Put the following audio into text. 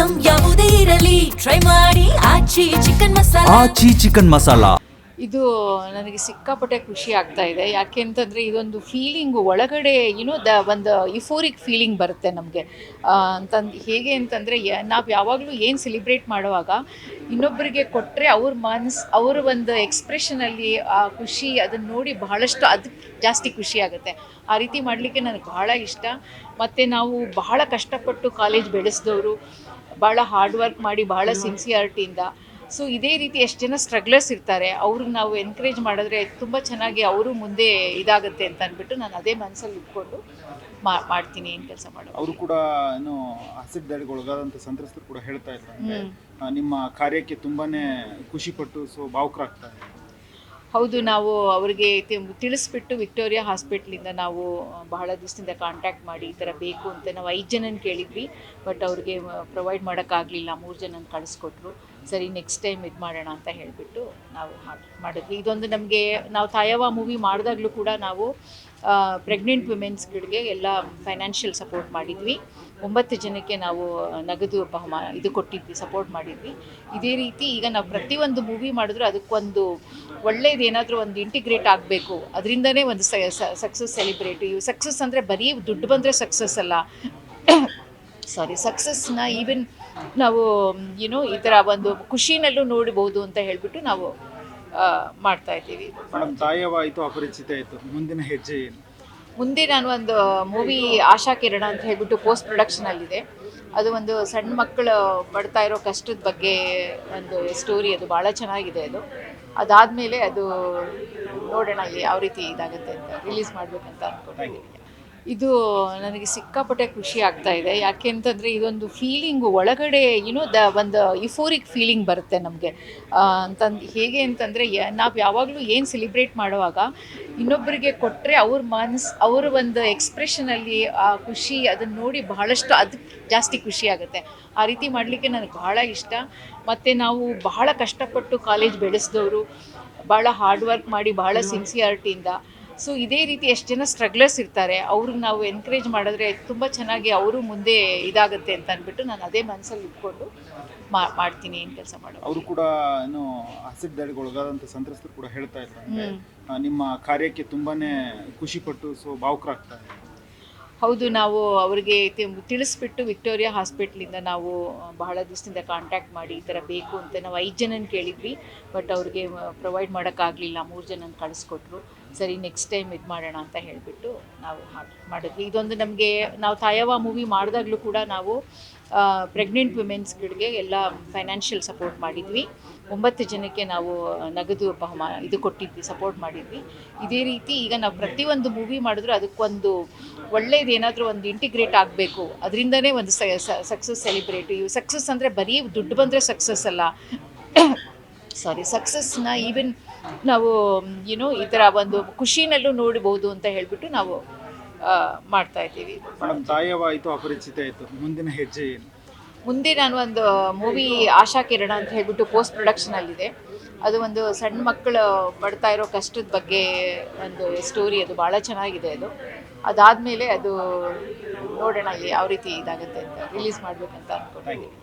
Item ಯಾವುದೇ ಇರಲಿ try ಮಾಡಿ ಆಚಿ ಚಿಕನ್ ಮಸಾಲಾ. ಇದು ನನಗೆ ಸಿಕ್ಕಾಪಟ್ಟೆ ಖುಷಿ ಆಗ್ತಾ ಇದೆ. ಯಾಕೆ ಅಂತಂದರೆ ಇದೊಂದು ಫೀಲಿಂಗು ಒಳಗಡೆ ಒಂದು ಯುಫೋರಿಕ್ ಫೀಲಿಂಗ್ ಬರುತ್ತೆ ನಮಗೆ. ಅಂತಂದು ಹೇಗೆ ಅಂತಂದರೆ ನಾವು ಯಾವಾಗಲೂ ಏನು ಸೆಲಿಬ್ರೇಟ್ ಮಾಡುವಾಗ ಇನ್ನೊಬ್ಬರಿಗೆ ಕೊಟ್ಟರೆ ಅವ್ರ ಒಂದು ಎಕ್ಸ್ಪ್ರೆಷನಲ್ಲಿ ಆ ಖುಷಿ ಅದನ್ನು ನೋಡಿ ಬಹಳಷ್ಟು ಅದಕ್ಕೆ ಜಾಸ್ತಿ ಖುಷಿ ಆಗುತ್ತೆ. ಆ ರೀತಿ ಮಾಡಲಿಕ್ಕೆ ನನಗೆ ಬಹಳ ಇಷ್ಟ. ಮತ್ತು ನಾವು ಬಹಳ ಕಷ್ಟಪಟ್ಟು ಕಾಲೇಜ್ ಬೆಳೆಸಿದವರು, ಭಾಳ ಹಾರ್ಡ್ ವರ್ಕ್ ಮಾಡಿ ಭಾಳ ಸಿನ್ಸಿಯಾರಿಟಿಯಿಂದ. ಸೊ ಇದೇ ರೀತಿ ಎಷ್ಟು ಜನ ಸ್ಟ್ರಗ್ಲರ್ಸ್ ಇರ್ತಾರೆ, ಅವ್ರಿಗೆ ನಾವು ಎನ್ಕರೇಜ್ ಮಾಡಿದ್ರೆ ತುಂಬ ಚೆನ್ನಾಗಿ ಅವರು ಮುಂದೆ ಇದಾಗುತ್ತೆ ಅಂತ ಅಂದ್ಬಿಟ್ಟು ನಾನು ಅದೇ ಮನಸ್ಸಲ್ಲಿ ಇಟ್ಕೊಂಡು ಮಾಡ್ತೀನಿ ಏನು ಕೆಲಸ ಮಾಡೋದು. ಅವರು ಕೂಡ ಏನು ಆಸಿಡ್ ದಾಳಿಗೆ ಒಳಗಾದಂಥ ಸಂತ್ರಸ್ತರು ಕೂಡ ಹೇಳ್ತಾ ಇದ್ದಾರೆ, ನಿಮ್ಮ ಕಾರ್ಯಕ್ಕೆ ತುಂಬಾನೇ ಖುಷಿಪಟ್ಟು ಭಾವುಕರಾಗ್ತಾರೆ. ಹೌದು, ನಾವು ಅವರಿಗೆ ತಿಳಿಸ್ಬಿಟ್ಟು ವಿಕ್ಟೋರಿಯಾ ಹಾಸ್ಪಿಟ್ಲಿಂದ ನಾವು ಬಹಳ ದಿವಸದಿಂದ ಕಾಂಟ್ಯಾಕ್ಟ್ ಮಾಡಿ ಈ ಥರ ಬೇಕು ಅಂತ ನಾವು 5 ಜನನ ಕೇಳಿದ್ವಿ. ಬಟ್ ಅವ್ರಿಗೆ ಪ್ರೊವೈಡ್ ಮಾಡೋಕ್ಕಾಗಲಿಲ್ಲ, 3 ಜನನ ಕಳಿಸ್ಕೊಟ್ರು. ಸರಿ ನೆಕ್ಸ್ಟ್ ಟೈಮ್ ಇದು ಮಾಡೋಣ ಅಂತ ಹೇಳಿಬಿಟ್ಟು ನಾವು ಮಾಡಿದ್ವಿ. ಇದೊಂದು ನಮಗೆ ನಾವು ತಾಯವ್ವ ಮೂವಿ ಮಾಡಿದಾಗಲೂ ಕೂಡ ನಾವು ಪ್ರೆಗ್ನೆಂಟ್ ವುಮೆನ್ಸ್ಗಳಿಗೆ ಎಲ್ಲ ಫೈನಾನ್ಷಿಯಲ್ ಸಪೋರ್ಟ್ ಮಾಡಿದ್ವಿ. 9 ಜನಕ್ಕೆ ನಾವು ನಗದು ಇದು ಕೊಟ್ಟಿದ್ವಿ, ಸಪೋರ್ಟ್ ಮಾಡಿದ್ವಿ. ಇದೇ ರೀತಿ ಈಗ ನಾವು ಪ್ರತಿಯೊಂದು ಮೂವಿ ಮಾಡಿದ್ರು ಅದಕ್ಕೊಂದು ಒಳ್ಳೇದೇನಾದರೂ ಒಂದು ಇಂಟಿಗ್ರೇಟ್ ಆಗಬೇಕು, ಅದರಿಂದನೇ ಒಂದು ಸಕ್ಸಸ್ ಸೆಲಿಬ್ರೇಟ್. ಸಕ್ಸಸ್ ಅಂದರೆ ಬರೀ ದುಡ್ಡು ಬಂದರೆ ಸಕ್ಸಸ್ ಅಲ್ಲ, ಸಕ್ಸಸ್ನ ಈವನ್ ನಾವು ಈ ಥರ ಒಂದು ಖುಷಿನಲ್ಲೂ ನೋಡ್ಬೋದು ಅಂತ ಹೇಳಿಬಿಟ್ಟು ನಾವು ಮಾಡ್ತಾ ಇದ್ದೀವಿ. ಮೇಡಮ್, ತಾಯವ್ವ ಆಯಿತು, ಅಪರಿಚಿತ ಆಯಿತು, ಮುಂದಿನ ಹೆಜ್ಜೆ ಏನು? ಮುಂದೆ ನಾನು ಒಂದು ಮೂವಿ ಆಶಾ ಕಿರಣ ಅಂತ ಹೇಳಿಬಿಟ್ಟು ಪೋಸ್ಟ್ ಪ್ರೊಡಕ್ಷನಲ್ಲಿದೆ. ಅದು ಒಂದು ಸಣ್ಣ ಮಕ್ಕಳು ಪಡ್ತಾ ಇರೋ ಕಷ್ಟದ ಬಗ್ಗೆ ಒಂದು ಸ್ಟೋರಿ. ಅದು ಭಾಳ ಚೆನ್ನಾಗಿದೆ. ಅದಾದಮೇಲೆ ಅದು ನೋಡೋಣ ಯಾವ ರೀತಿ ಇದಾಗುತ್ತೆ ಅಂತ ರಿಲೀಸ್ ಮಾಡಬೇಕಂತ ಅಂದ್ಕೊಂಡಿದ್ದೀನಿ. ಇದು ನನಗೆ ಸಿಕ್ಕಾಪಟ್ಟೆ ಖುಷಿ ಆಗ್ತಾ ಇದೆ. ಯಾಕೆ ಅಂತಂದರೆ ಇದೊಂದು ಫೀಲಿಂಗು ಒಳಗಡೆ ಒಂದು ಯುಫೋರಿಕ್ ಫೀಲಿಂಗ್ ಬರುತ್ತೆ ನಮಗೆ. ಅಂತಂದು ಹೇಗೆ ಅಂತಂದರೆ ನಾವು ಯಾವಾಗಲೂ ಏನು ಸೆಲಿಬ್ರೇಟ್ ಮಾಡುವಾಗ ಇನ್ನೊಬ್ಬರಿಗೆ ಕೊಟ್ಟರೆ ಅವ್ರ ಒಂದು ಎಕ್ಸ್ಪ್ರೆಷನಲ್ಲಿ ಆ ಖುಷಿ ಅದನ್ನು ನೋಡಿ ಬಹಳಷ್ಟು ಅದಕ್ಕೆ ಜಾಸ್ತಿ ಖುಷಿ ಆಗುತ್ತೆ. ಆ ರೀತಿ ಮಾಡಲಿಕ್ಕೆ ನನಗೆ ಬಹಳ ಇಷ್ಟ. ಮತ್ತು ನಾವು ಬಹಳ ಕಷ್ಟಪಟ್ಟು ಕಾಲೇಜ್ ಬೆಳೆಸಿದವರು, ಭಾಳ ಹಾರ್ಡ್ ವರ್ಕ್ ಮಾಡಿ ಭಾಳ ಸಿನ್ಸಿಯಾರಿಟಿಯಿಂದ. ಸೊ ಇದೇ ರೀತಿ ಎಷ್ಟು ಜನ ಸ್ಟ್ರಗ್ಲರ್ಸ್ ಇರ್ತಾರೆ, ಅವ್ರಿಗೆ ನಾವು ಎನ್ಕರೇಜ್ ಮಾಡಿದ್ರೆ ತುಂಬ ಚೆನ್ನಾಗಿ ಅವರು ಮುಂದೆ ಇದಾಗುತ್ತೆ ಅಂತ ಅಂದ್ಬಿಟ್ಟು ನಾನು ಅದೇ ಮನಸ್ಸಲ್ಲಿ ಇಟ್ಕೊಂಡು ಮಾಡ್ತೀನಿ ಏನು ಕೆಲಸ ಮಾಡೋದು. ಅವರು ಕೂಡ ಏನು ಆಸಿಡ್ ದಾಳಿಗೆ ಒಳಗಾದಂಥ ಸಂತ್ರಸ್ತರು ಕೂಡ ಹೇಳ್ತಾ ಇದ್ದಾರೆ, ನಿಮ್ಮ ಕಾರ್ಯಕ್ಕೆ ತುಂಬಾನೇ ಖುಷಿಪಟ್ಟು ಭಾವುಕರಾಗ್ತಾರೆ. ಹೌದು, ನಾವು ಅವರಿಗೆ ತಿಳಿಸ್ಬಿಟ್ಟು ವಿಕ್ಟೋರಿಯಾ ಹಾಸ್ಪಿಟ್ಲಿಂದ ನಾವು ಬಹಳ ದಿವಸದಿಂದ ಕಾಂಟ್ಯಾಕ್ಟ್ ಮಾಡಿ ಈ ಥರ ಬೇಕು ಅಂತ ನಾವು 5 ಜನನ ಕೇಳಿದ್ವಿ. ಬಟ್ ಅವ್ರಿಗೆ ಪ್ರೊವೈಡ್ ಮಾಡೋಕ್ಕಾಗಲಿಲ್ಲ, 3 ಜನನ ಕಳಿಸ್ಕೊಟ್ರು. ಸರಿ ನೆಕ್ಸ್ಟ್ ಟೈಮ್ ಇದು ಮಾಡೋಣ ಅಂತ ಹೇಳಿಬಿಟ್ಟು ನಾವು ಮಾಡಿದ್ವಿ. ಇದೊಂದು ನಮಗೆ ನಾವು ತಾಯವ್ವ ಮೂವಿ ಮಾಡಿದಾಗಲೂ ಕೂಡ ನಾವು ಪ್ರೆಗ್ನೆಂಟ್ ವುಮೆನ್ಸ್ಗಳಿಗೆ ಎಲ್ಲ ಫೈನಾನ್ಷಿಯಲ್ ಸಪೋರ್ಟ್ ಮಾಡಿದ್ವಿ. 9 ಜನಕ್ಕೆ ನಾವು ನಗದು ಇದು ಕೊಟ್ಟಿದ್ವಿ, ಸಪೋರ್ಟ್ ಮಾಡಿದ್ವಿ. ಇದೇ ರೀತಿ ಈಗ ನಾವು ಪ್ರತಿಯೊಂದು ಮೂವಿ ಮಾಡಿದ್ರು ಅದಕ್ಕೊಂದು ಒಳ್ಳೇದೇನಾದರೂ ಒಂದು ಇಂಟಿಗ್ರೇಟ್ ಆಗಬೇಕು, ಅದರಿಂದನೇ ಒಂದು ಸಕ್ಸಸ್ ಸೆಲಿಬ್ರೇಟ್. ಸಕ್ಸಸ್ ಅಂದರೆ ಬರೀ ದುಡ್ಡು ಬಂದರೆ ಸಕ್ಸಸ್ ಅಲ್ಲ, ಸಕ್ಸಸ್ನ ಈವನ್ ನಾವು ಈ ಥರ ಒಂದು ಖುಷಿನಲ್ಲೂ ನೋಡ್ಬೋದು ಅಂತ ಹೇಳಿಬಿಟ್ಟು ನಾವು ಮಾಡ್ತಾ ಇದ್ದೀವಿ. ಮೇಡಮ್, ತಾಯವ್ವ ಆಯಿತು, ಅಪರಿಚಿತ ಆಯಿತು, ಮುಂದಿನ ಹೆಜ್ಜೆ ಏನು? ಮುಂದೆ ನಾನು ಒಂದು ಮೂವಿ ಆಶಾ ಕಿರಣ ಅಂತ ಹೇಳಿಬಿಟ್ಟು ಪೋಸ್ಟ್ ಪ್ರೊಡಕ್ಷನಲ್ಲಿದೆ. ಅದು ಒಂದು ಸಣ್ಣ ಮಕ್ಕಳು ಪಡ್ತಾ ಇರೋ ಕಷ್ಟದ ಬಗ್ಗೆ ಒಂದು ಸ್ಟೋರಿ. ಅದು ಭಾಳ ಚೆನ್ನಾಗಿದೆ. ಅದಾದಮೇಲೆ ಅದು ನೋಡೋಣ ಯಾವ ರೀತಿ ಇದಾಗುತ್ತೆ ಅಂತ ರಿಲೀಸ್ ಮಾಡಬೇಕಂತ ಅಂದ್ಕೊಂಡಿದ್ದೀನಿ.